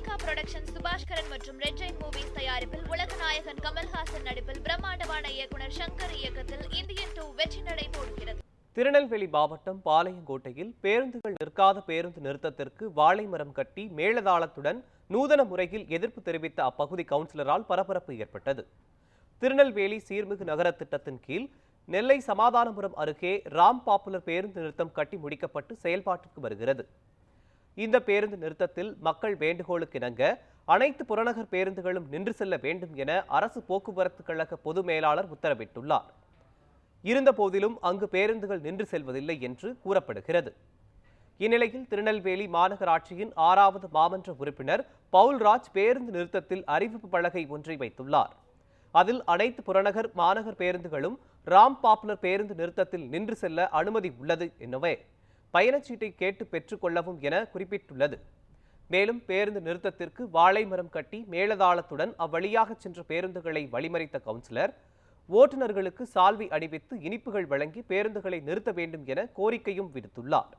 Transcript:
Lyca production Subaskaran மற்றும் red Jain movies தயாரிப்பில் உலகநாயகன் கமல்ஹாசன் நடிப்பில் பிரம்மாண்டமான இயக்குனர் சங்கர் இயக்கத்தில் இந்தியன் 2 வெற்றி நடை போடுகிறது. திருநெல்வேலி மாவட்டம் பாளையங்கோட்டையில் பேருந்துகள் நிற்காத பேருந்து நிறுத்தத்திற்கு வாழை மரம் கட்டி மேளதாளத்துடன் நூதன முறையில் எதிர்ப்பு தெரிவித்த அப்பகுதி கவுன்சிலரால் பரபரப்பு ஏற்பட்டது. திருநெல்வேலி சீர்மிகு நகர திட்டத்தின் கீழ் நெல்லை சமாதானபுரம் அருகே ராம் பாப்புலர் பேருந்து நிறுத்தம் கட்டி முடிக்கப்பட்டு செயல்பாட்டிற்கு வருகிறது. இந்த பேருந்து நிறுத்தத்தில் மக்கள் வேண்டுகோளுக்கு இணங்க அனைத்து புறநகர் பேருந்துகளும் நின்று செல்ல வேண்டும் என அரசு போக்குவரத்து கழக பொது மேலாளர் உத்தரவிட்டுள்ளார். இருந்த போதிலும் அங்கு பேருந்துகள் நின்று செல்வதில்லை என்று கூறப்படுகிறது. இந்நிலையில் திருநெல்வேலி மாநகராட்சியின் 6வது மாமன்ற உறுப்பினர் பவுல்ராஜ் பேருந்து நிறுத்தத்தில் அறிவிப்பு பலகை ஒன்றை வைத்துள்ளார். அதில் அனைத்து புறநகர் மாநகர் பேருந்துகளும் ராம் பாப்புலர் பேருந்து நிறுத்தத்தில் நின்று செல்ல அனுமதி உள்ளது எனவே பயணச்சீட்டை கேட்டு பெற்றுக் கொள்ளவும் என குறிப்பிட்டுள்ளது. மேலும் பேருந்து நிறுத்தத்திற்கு வாழை மரம் கட்டி மேளதாளத்துடன் அவ்வழியாக சென்ற பேருந்துகளை வழிமறித்த கவுன்சிலர் ஓட்டுநர்களுக்கு சால்வை அணிவித்து இனிப்புகள் வழங்கி பேருந்துகளை நிறுத்த வேண்டும் என கோரிக்கையும் விடுத்துள்ளார்.